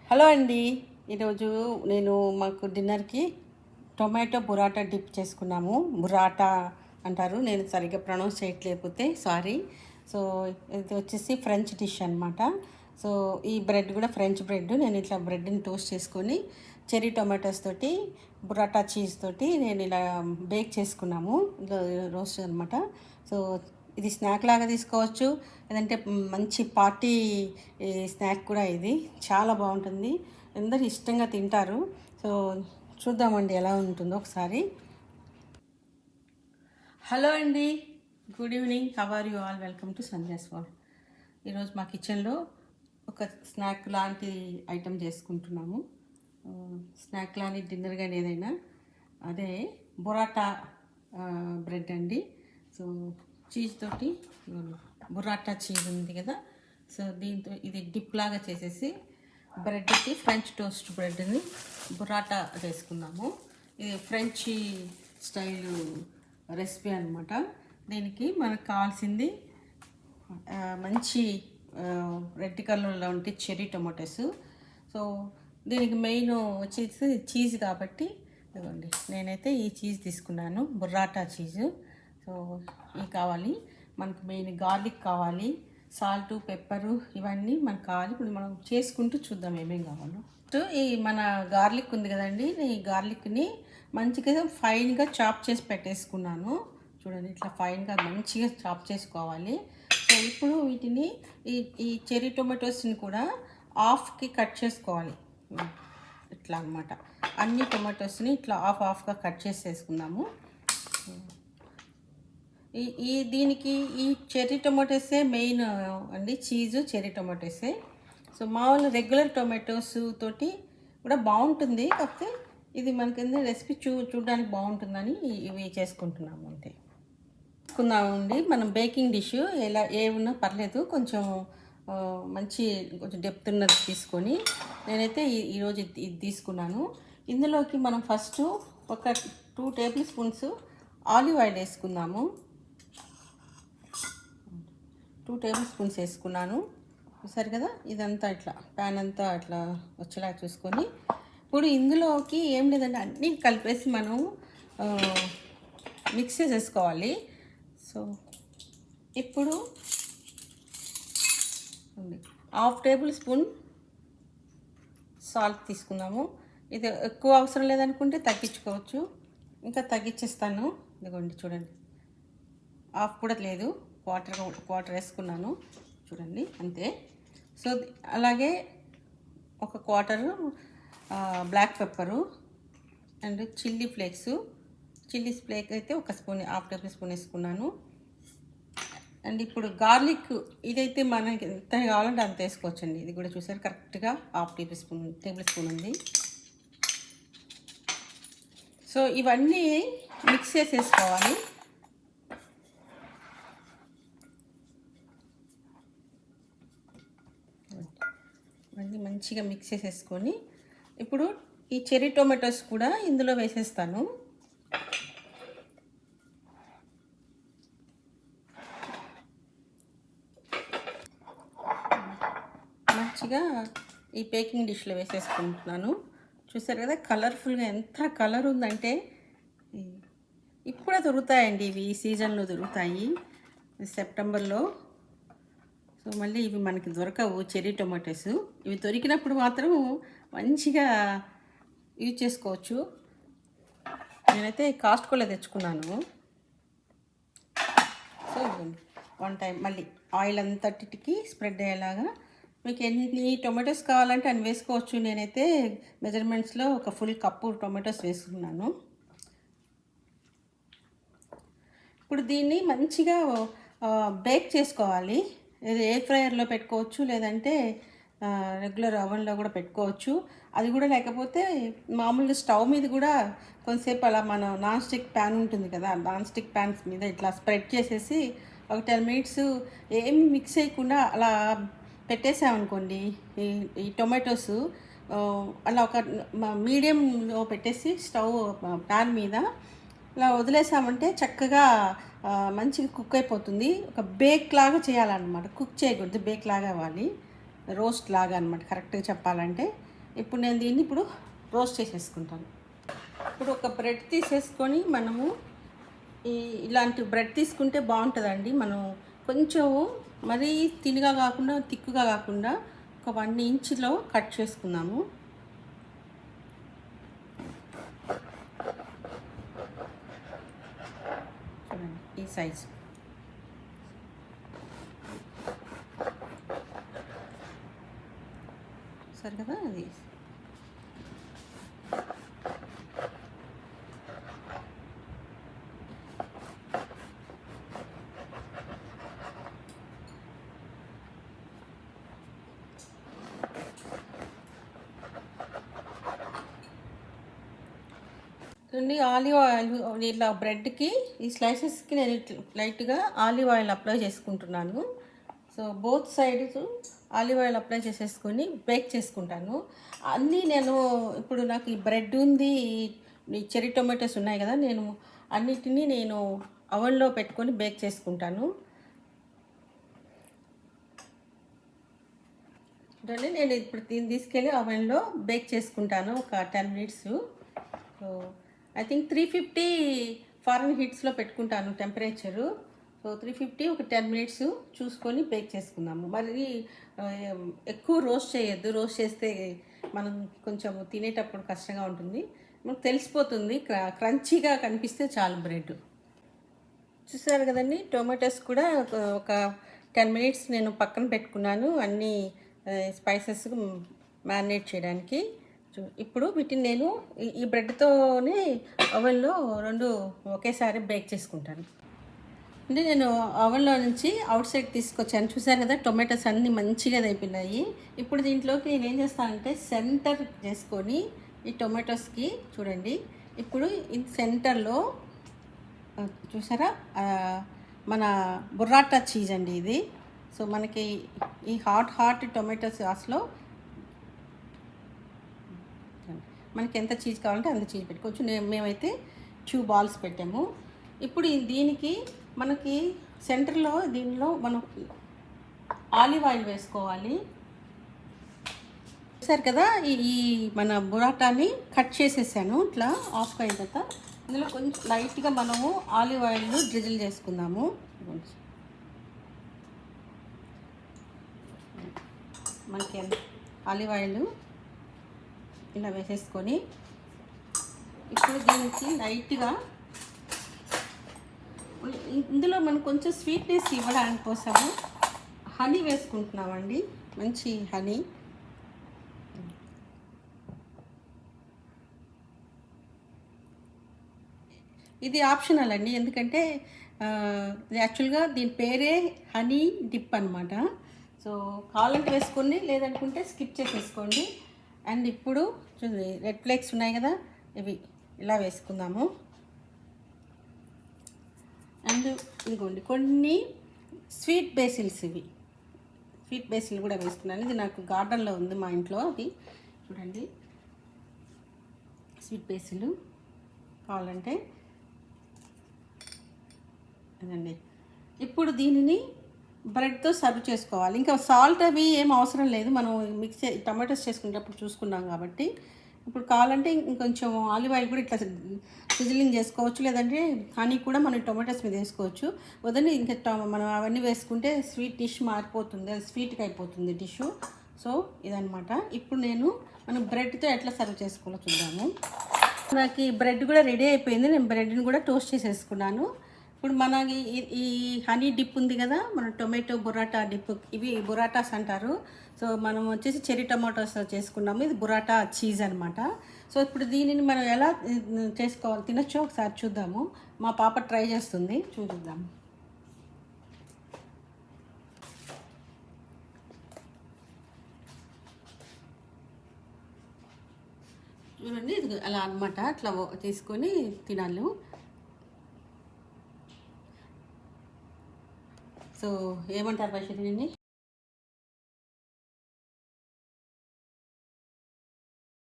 Hello అండి. ఈరోజు నేను మాకు డిన్నర్‌కి టొమాటో బురాటా డిప్ చేసుకున్నాము. బురాటా అంటారు. నేను సరిగ్గా ప్రొనౌన్స్ చేయట్లేకపోతే సారీ. సో, ఇది వచ్చేసి ఫ్రెంచ్ డిష్ అనమాట. సో, ఈ బ్రెడ్ కూడా ఫ్రెంచ్ బ్రెడ్. నేను ఇట్లా బ్రెడ్‌ని టోస్ట్ చేసుకొని చెర్రీ టొమాటోస్ తోటి, బురాటా చీజ్ తోటి నేను ఇలా బేక్ చేసుకున్నాము. రోస్ట్ అనమాట. సో, ఇది స్నాక్ లాగా తీసుకోవచ్చు. లేదంటే మంచి పార్టీ స్నాక్ కూడా ఇది. చాలా బాగుంటుంది. అందరూ ఇష్టంగా తింటారు. సో చూద్దామండి ఎలా ఉంటుందో ఒకసారి. హలో అండి, good evening. How are you all? Welcome to Sandhya's world. ఈరోజు మా కిచెన్లో ఒక స్నాక్ లాంటి ఐటెం చేసుకుంటున్నాము. స్నాక్ లాంటి డిన్నర్ కానీ ఏదైనా అదే బొరాటా బ్రెడ్ అండి. సో చీజ్ తోటి బురాటా చీజ్ ఉంది కదా, సో దీంతో ఇది డిప్ లాగా చేసేసి బ్రెడ్కి ఫ్రెంచ్ టోస్ట్ బ్రెడ్ని బురాటా చేసుకున్నాము. ఇది ఫ్రెంచ్ స్టైల్ రెసిపీ అనమాట. దీనికి మనకు కావాల్సింది మంచి రెడ్ కలర్లో ఉంటే చెర్రీ టొమాటోస్. సో దీనికి మెయిన్ వచ్చేసి చీజ్ కాబట్టి ఇదిగోండి, నేనైతే ఈ చీజ్ తీసుకున్నాను, బుర్రాటా చీజు. సో ఇవి కావాలి మనకు. మెయిన్ గార్లిక్ కావాలి, సాల్టు, పెప్పరు ఇవన్నీ మనకు కావాలి. ఇప్పుడు మనం చేసుకుంటూ చూద్దాం ఏమేమి కావాలో. ఈ మన గార్లిక్ ఉంది కదండి, ఈ గార్లిక్ని మంచిగా ఫైన్గా చాప్ చేసి పెట్టేసుకున్నాను. చూడండి, ఇట్లా ఫైన్గా మంచిగా చాప్ చేసుకోవాలి. సో ఇప్పుడు వీటిని ఈ చెర్రీ టొమాటోస్ని కూడా హాఫ్కి కట్ చేసుకోవాలి. ఇట్లా అనమాట. అన్ని టొమాటోస్ని ఇట్లా హాఫ్గా కట్ చేసేసుకుందాము. దీనికి ఈ చెర్రీ టొమాటోసే మెయిన్ అండి. చీజు చెర్రీ టొమాటోసే. సో మామూలు రెగ్యులర్ టొమాటోస్ తోటి కూడా బాగుంటుంది, కాకపోతే ఇది మనకి రెసిపీ చూడడానికి బాగుంటుందని ఇవి చేసుకుంటున్నాము అంతే. తీసుకుందామండి మనం బేకింగ్ డిష్. ఎలా ఉన్నా పర్లేదు, కొంచెం మంచి కొంచెం డెప్త్ ఉన్నది తీసుకొని నేనైతే ఈరోజు ఇది తీసుకున్నాను. ఇందులోకి మనం ఫస్ట్ ఒక 2 టేబుల్ స్పూన్స్ ఆలివ్ ఆయిల్ వేసుకుందాము. 2 టేబుల్ స్పూన్స్ వేసుకున్నాను. సరే కదా, ఇదంతా ఇట్లా ప్యాన్ అంతా అట్లా వచ్చేలా చూసుకొని ఇప్పుడు ఇందులోకి ఏం లేదండి, అన్నీ కలిపేసి మనం మిక్స్ చేసేసుకోవాలి. సో ఇప్పుడు 1/2 టేబుల్ స్పూన్ సాల్ట్ తీసుకుందాము. ఇది ఎక్కువ అవసరం లేదనుకుంటే తగ్గించుకోవచ్చు. ఇంకా తగ్గించేస్తాను. ఇదిగోండి చూడండి, హాఫ్ కూడా లేదు, క్వార్టర్ వేసుకున్నాను చూడండి, అంతే. సో అలాగే ఒక quarter black pepper and chilli flakes అయితే ఒక స్పూన్, 1/2 టేబుల్ స్పూన్ వేసుకున్నాను. అండ్ ఇప్పుడు గార్లిక్ ఇదైతే మనకి ఎంత కావాలంటే అంత వేసుకోవచ్చండి. ఇది కూడా చూసారు కరెక్ట్గా 1/2 టేబుల్ స్పూన్ ఉంది. సో ఇవన్నీ మిక్స్ చేసేసుకోవాలి. ఇవన్నీ మంచిగా మిక్స్ చేసేసుకొని ఇప్పుడు ఈ చెర్రీ టొమాటోస్ కూడా ఇందులో వేసేస్తాను. మంచిగా ఈ బేకింగ్ డిష్లో వేసేసుకుంటున్నాను. చూసారు కదా కలర్ఫుల్గా ఎంత కలర్ ఉందంటే. ఇప్పుడే దొరుకుతాయండి ఇవి, ఈ సీజన్లో దొరుకుతాయి, సెప్టెంబర్లో. సో మళ్ళీ ఇవి మనకి దొరకవు చెర్రీ టొమాటోస్. ఇవి దొరికినప్పుడు మాత్రం మంచిగా యూజ్ చేసుకోవచ్చు. నేనైతే కాస్ట్కోలో తెచ్చుకున్నాను. సో 1 టైం మళ్ళీ ఆయిల్ అంతటికి స్ప్రెడ్ అయ్యేలాగా మీకు ఎన్ని టొమాటోస్ కావాలంటే అన్ని వేసుకోవచ్చు. నేనైతే మెజర్మెంట్స్లో ఒక ఫుల్ కప్పు టొమాటోస్ వేసుకున్నాను. ఇప్పుడు దీన్ని మంచిగా బేక్ చేసుకోవాలి. ఇది ఎయిర్ ఫ్రైయర్లో పెట్టుకోవచ్చు, లేదంటే రెగ్యులర్ ఓవెన్లో కూడా పెట్టుకోవచ్చు. అది కూడా లేకపోతే మామూలుగా స్టవ్ మీద కూడా కొంతసేపు అలా మన నాన్ స్టిక్ ప్యాన్ ఉంటుంది కదా, నాన్ స్టిక్ ప్యాన్స్ మీద ఇట్లా స్ప్రెడ్ చేసేసి ఒక 10 మినిట్స్ ఏమి మిక్స్ చేయకుండా అలా పెట్టేసామనుకోండి, ఈ టొమాటోస్ అలా ఒక మీడియంలో పెట్టేసి స్టవ్ ప్యాన్ మీద ఇలా వదిలేసామంటే చక్కగా మంచిగా కుక్ అయిపోతుంది. ఒక బేక్ లాగా చేయాలన్నమాట, కుక్ చేయకూడదు, బేక్ లాగా అవ్వాలి, రోస్ట్ లాగా అనమాట కరెక్ట్గా చెప్పాలంటే. ఇప్పుడు నేను దీన్ని ఇప్పుడు రోస్ట్ చేసేసుకుంటాను. ఇప్పుడు ఒక బ్రెడ్ తీసేసుకొని మనము ఇలాంటి బ్రెడ్ తీసుకుంటే బాగుంటుందండి. మనం కొంచెం మరీ తినుగా కాకుండా తిక్కుగా కాకుండా ఒక 1 ఇంచ్లో కట్ చేసుకున్నాము. చూడండి ఈ సైజు. సరే కదా, అది ఆలివ్ ఆయిల్ ఇలా బ్రెడ్కి ఈ స్లైసెస్కి నేను లైట్గా ఆలివ్ ఆయిల్ అప్లై చేసుకుంటున్నాను. So both sides olive oil apply చేసేసుకొని బేక్ చేసుకుంటాను. అన్నీ నేను ఇప్పుడు నాకు ఈ బ్రెడ్ ఉంది, ఈ చెర్రీ టొమాటోస్ ఉన్నాయి కదా, నేను అన్నిటినీ నేను అవెన్లో పెట్టుకొని బేక్ చేసుకుంటాను. చూడండి, నేను ఇప్పుడు దీన్ని తీసుకెళ్ళి అవెన్లో బేక్ చేసుకుంటాను ఒక 10 మినిట్స్. సో ఐ థింక్ 350 ఫారెన్ హీట్స్లో పెట్టుకుంటాను టెంపరేచరు. సో 350 ఒక 10 మినిట్స్ చూసుకొని బేక్ చేసుకుందాము. మరి ఎక్కువ రోస్ట్ చేయొద్దు. రోస్ట్ చేస్తే మనం కొంచెం తినేటప్పుడు కష్టంగా ఉంటుంది. మనకు తెలిసిపోతుంది, క్రంచీగా కనిపిస్తే చాలు బ్రెడ్. చూసారు కదండి, టొమాటోస్ కూడా ఒక 10 మినిట్స్ నేను పక్కన పెట్టుకున్నాను అన్నీ స్పైసెస్ మ్యారినేట్ చేయడానికి. ఇప్పుడు వీటిని నేను ఈ బ్రెడ్తోనే ఓవెన్లో 2 ఒకేసారి బేక్ చేసుకుంటాను. అంటే నేను ఓవెన్లో నుంచి అవుట్ సైడ్ తీసుకొచ్చాను. చూసారు కదా, టొమాటోస్ అన్నీ మంచిగా అయిపోయినాయి. ఇప్పుడు దీంట్లోకి నేను ఏం చేస్తానంటే సెంటర్ చేసుకొని ఈ టొమాటోస్కి చూడండి, ఇప్పుడు ఈ సెంటర్లో చూసారా మన బుర్రాటా చీజ్ అండి ఇది. సో మనకి ఈ హాట్ టొమాటో సాస్లో మనకి ఎంత చీజ్ కావాలంటే అంత చీజ్ పెట్టుకోవచ్చు. మేమైతే 2 బాల్స్ పెట్టాము. ఇప్పుడు దీనికి మనకి సెంటర్లో దీనిలో మనం ఆలివ్ ఆయిల్ వేసుకోవాలి. చూసారు కదా, ఈ మన బురాటాని కట్ చేసేసాను ఇట్లా ఆఫ్ అయిన తర్వాత ఇందులో కొంచెం లైట్గా మనము ఆలివ్ ఆయిల్ డ్రిజిల్ చేసుకుందాము. మనకి ఆలివ్ ఆయిల్ ఇలా వేసేసుకొని ఇప్పుడు దీనికి లైట్గా ఇందులో మనం కొంచెం స్వీట్నెస్ ఇవ్వడానికి కోసము హనీ వేసుకుంటున్నామండి, మంచి హనీ. ఇది ఆప్షనల్ అండి, ఎందుకంటే యాక్చువల్గా దీని పేరే హనీ డిప్ అనమాట. సో కావాలంటే వేసుకోండి, లేదనుకుంటే స్కిప్ చేసేసుకోండి. అండ్ ఇప్పుడు చూడండి, రెడ్ ఫ్లేక్స్ ఉన్నాయి కదా, ఇవి ఇలా వేసుకుందాము. అండ్ ఇదిగోండి కొన్ని స్వీట్ బేసిల్స్, ఇవి స్వీట్ బేసిల్ కూడా వేసుకున్నాను. ఇది నాకు గార్డెన్లో ఉంది మా ఇంట్లో. అది చూడండి, స్వీట్ బేసిల్ కావాలంటే అదండి. ఇప్పుడు దీనిని బ్రెడ్తో సర్వ్ చేసుకోవాలి. ఇంకా సాల్ట్ అవి ఏం అవసరం లేదు, మనం మిక్స్ టమాటోస్ చేసుకునేటప్పుడు చూసుకున్నాం కాబట్టి. ఇప్పుడు కావాలంటే ఇంకొంచెం ఆలివ్ ఆయిల్ కూడా ఇట్లా సిజిలింగ్ చేసుకోవచ్చు, లేదంటే హనీ కూడా మనం టొమాటోస్ మీద వేసుకోవచ్చు. వదిలి ఇంకా మనం అవన్నీ వేసుకుంటే స్వీట్ డిష్ మారిపోతుంది, అది స్వీట్గా అయిపోతుంది డిష్. సో ఇదనమాట. ఇప్పుడు మనం బ్రెడ్తో ఎట్లా సర్వ్ చేసుకోవాలో చూద్దాము. నాకు బ్రెడ్ కూడా రెడీ అయిపోయింది. నేను బ్రెడ్ని కూడా టోస్ట్ చేసేసుకున్నాను. ఇప్పుడు మనకి ఈ హనీ డిప్ ఉంది కదా, మన టొమాటో బురాటా డిప్, ఇవి బురాటాస్ అంటారు. సో మనం వచ్చేసి చెర్రీ టొమాటోస్ చేసుకున్నాము, ఇది బురాటా చీజ్ అనమాట. సో ఇప్పుడు దీనిని మనం ఎలా చేసుకోవాలి, తినచ్చో ఒకసారి చూద్దాము. మా పాప ట్రై చేస్తుంది, చూద్దాము. చూడండి, ఇది అలా అనమాట, అట్లా తీసుకొని తినాలి. సో ఏమంటారు పరిస్థితిని?